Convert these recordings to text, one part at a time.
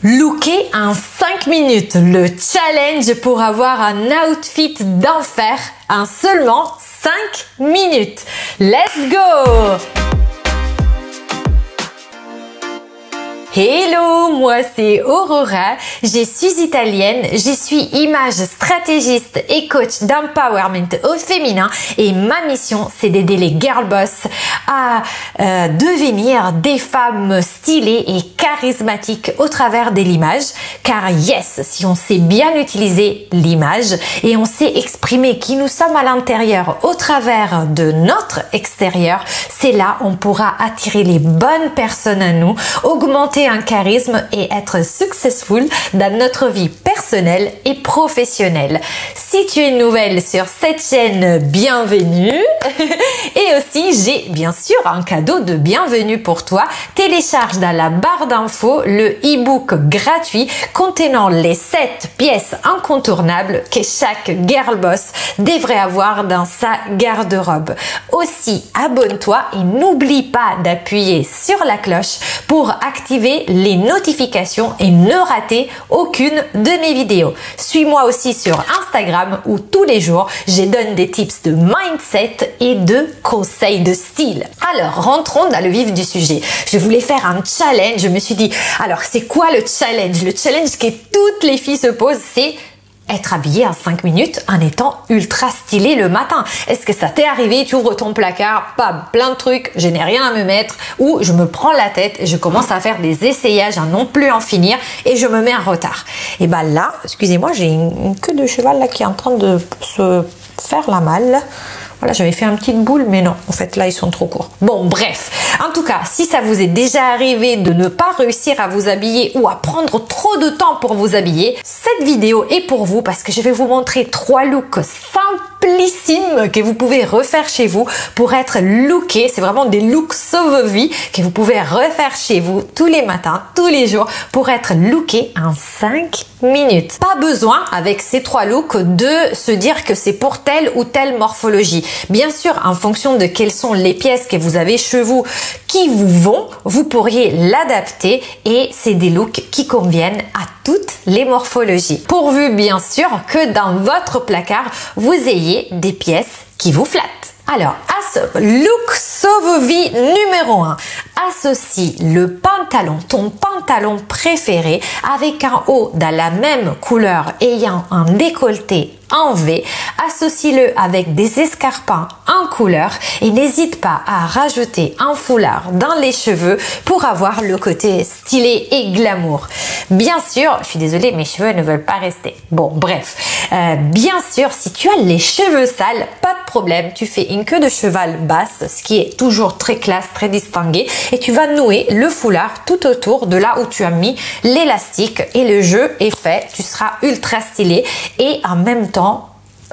Looker en 5 minutes, le challenge pour avoir un outfit d'enfer en seulement 5 minutes. Let's go! Hello, moi c'est Aurora, je suis italienne, je suis image stratégiste et coach d'empowerment au féminin et ma mission c'est d'aider les girl boss à devenir des femmes stylées et charismatiques au travers de l'image, car yes, si on sait bien utiliser l'image et on sait exprimer qui nous sommes à l'intérieur au travers de notre extérieur, c'est là on pourra attirer les bonnes personnes à nous, augmenter un charisme et être successful dans notre vie personnelle et professionnelle. Si tu es nouvelle sur cette chaîne, bienvenue. Et aussi, j'ai bien sûr un cadeau de bienvenue pour toi. Télécharge dans la barre d'infos le e-book gratuit contenant les 7 pièces incontournables que chaque girl boss devrait avoir dans sa garde-robe. Aussi, abonne-toi et n'oublie pas d'appuyer sur la cloche pour activer les notifications et ne rater aucune de mes vidéos. Suis-moi aussi sur Instagram où tous les jours je donne des tips de mindset et de conseils de style. Alors rentrons dans le vif du sujet. Je voulais faire un challenge. Je me suis dit, alors c'est quoi le challenge? Le challenge que toutes les filles se posent, c'est être habillée en 5 minutes en étant ultra stylée le matin. Est-ce que ça t'est arrivé? Tu ouvres ton placard, pas plein de trucs, je n'ai rien à me mettre, ou je me prends la tête et je commence à faire des essayages à non plus en finir et je me mets en retard. Et ben là, excusez-moi, j'ai une queue de cheval là qui est en train de se faire la malle. Voilà, j'avais fait une petite boule, mais non, en fait, là, ils sont trop courts. Bon, bref. En tout cas, si ça vous est déjà arrivé de ne pas réussir à vous habiller ou à prendre trop de temps pour vous habiller, cette vidéo est pour vous parce que je vais vous montrer 3 looks simplissimes que vous pouvez refaire chez vous pour être lookés. C'est vraiment des looks sauve-vie que vous pouvez refaire chez vous tous les matins, tous les jours pour être lookés en 5 minutes. Pas besoin, avec ces 3 looks, de se dire que c'est pour telle ou telle morphologie. Bien sûr, en fonction de quelles sont les pièces que vous avez chez vous qui vous vont, vous pourriez l'adapter et c'est des looks qui conviennent à toutes les morphologies. Pourvu bien sûr que dans votre placard, vous ayez des pièces qui vous flattent. Alors, look sauve-vie numéro 1. Associe le pantalon, ton pantalon préféré, avec un haut dans la même couleur ayant un décolleté en V. Associe-le avec des escarpins en couleur et n'hésite pas à rajouter un foulard dans les cheveux pour avoir le côté stylé et glamour. Bien sûr, je suis désolée, mes cheveux ne veulent pas rester. Bon, bref. Bien sûr, si tu as les cheveux sales, pas de problème. Tu fais une queue de cheval basse, ce qui est toujours très classe, très distingué. Et tu vas nouer le foulard tout autour de là où tu as mis l'élastique. Et le jeu est fait. Tu seras ultra stylé et en même temps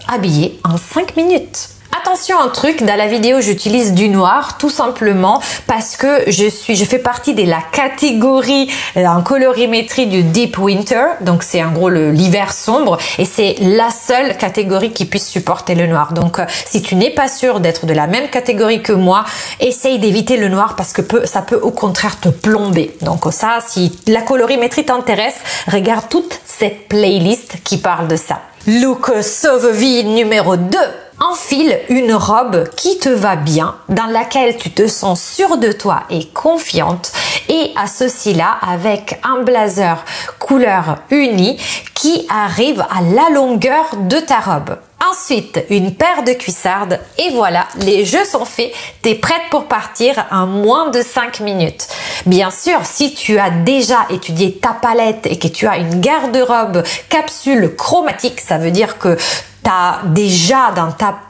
habillé en 5 minutes. Attention un truc, dans la vidéo j'utilise du noir tout simplement parce que je fais partie de la catégorie en colorimétrie du Deep Winter, donc c'est en gros l'hiver sombre et c'est la seule catégorie qui puisse supporter le noir. Donc si tu n'es pas sûr d'être de la même catégorie que moi, essaye d'éviter le noir parce que ça peut au contraire te plomber. Donc ça, si la colorimétrie t'intéresse, regarde toute cette playlist qui parle de ça. Look sauve-vie numéro 2. Enfile une robe qui te va bien, dans laquelle tu te sens sûre de toi et confiante et associe-la avec un blazer couleur unie qui arrive à la longueur de ta robe. Ensuite, une paire de cuissardes et voilà, les jeux sont faits. T'es prête pour partir en moins de 5 minutes. Bien sûr, si tu as déjà étudié ta palette et que tu as une garde-robe capsule chromatique, ça veut dire que tu as déjà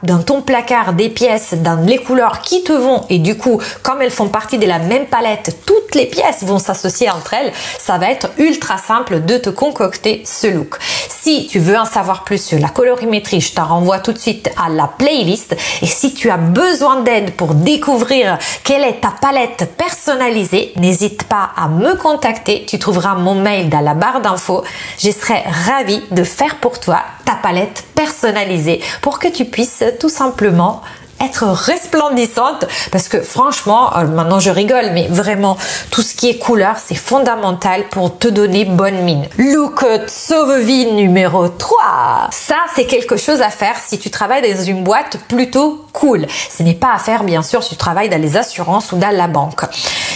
dans ton placard des pièces dans les couleurs qui te vont et du coup, comme elles font partie de la même palette, toutes les pièces vont s'associer entre elles. Ça va être ultra simple de te concocter ce look. Si tu veux en savoir plus sur la colorimétrie, je te renvoie tout de suite à la playlist. Et si tu as besoin d'aide pour découvrir quelle est ta palette personnalisée, n'hésite pas à me contacter. Tu trouveras mon mail dans la barre d'infos. Je serai ravie de faire pour toi ta palette personnalisée pour que tu puisses tout simplement être resplendissante parce que franchement, maintenant je rigole, mais vraiment tout ce qui est couleur, c'est fondamental pour te donner bonne mine. Look sauve-vie numéro 3. Ça, c'est quelque chose à faire si tu travailles dans une boîte plutôt cool. Ce n'est pas à faire bien sûr si tu travailles dans les assurances ou dans la banque.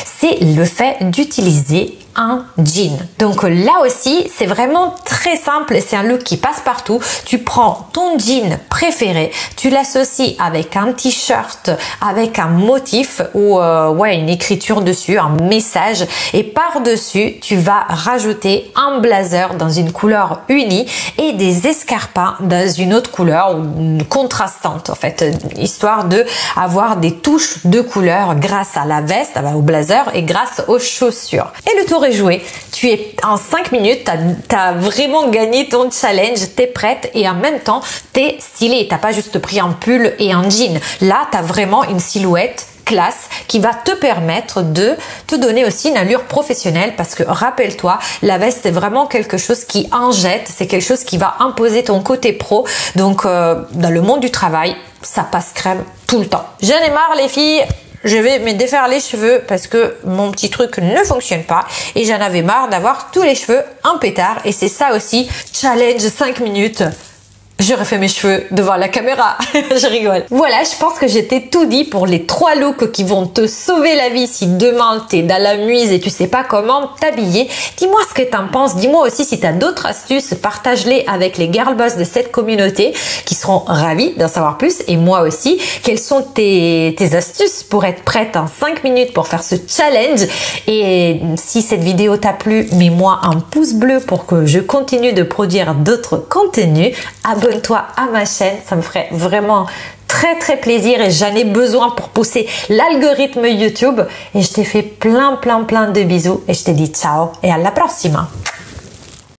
C'est le fait d'utiliser un jean. Donc là aussi, c'est vraiment très simple. C'est un look qui passe partout. Tu prends ton jean préféré, tu l'associes avec un t-shirt, avec un motif ou une écriture dessus, un message. Et par-dessus, tu vas rajouter un blazer dans une couleur unie et des escarpins dans une autre couleur contrastante en fait, histoire de avoir des touches de couleur grâce à la veste, au blazer et grâce aux chaussures. Et le tour est joué. Tu es en 5 minutes, t'as vraiment gagné ton challenge, t'es prête et en même temps t'es stylée. T'as pas juste pris un pull et un jean. Là, t'as vraiment une silhouette classe qui va te permettre de te donner aussi une allure professionnelle parce que rappelle-toi, la veste est vraiment quelque chose qui en jette, c'est quelque chose qui va imposer ton côté pro. Donc dans le monde du travail, ça passe crème tout le temps. J'en ai marre les filles. Je vais me défaire les cheveux parce que mon petit truc ne fonctionne pas et j'en avais marre d'avoir tous les cheveux en pétard et c'est ça aussi, challenge 5 minutes. Je refais mes cheveux devant la caméra. Je rigole. Voilà, je pense que j'étais tout dit pour les 3 looks qui vont te sauver la vie si demain t'es dans la muse et tu sais pas comment t'habiller. Dis-moi ce que t'en penses. Dis-moi aussi si t'as d'autres astuces. Partage-les avec les girl boss de cette communauté qui seront ravis d'en savoir plus. Et moi aussi, quelles sont tes astuces pour être prête en 5 minutes pour faire ce challenge. Et si cette vidéo t'a plu, mets-moi un pouce bleu pour que je continue de produire d'autres contenus. Abonne-toi à ma chaîne, ça me ferait vraiment très plaisir et j'en ai besoin pour pousser l'algorithme YouTube. Et je t'ai fait plein de bisous et je te dis ciao et à la prochaine.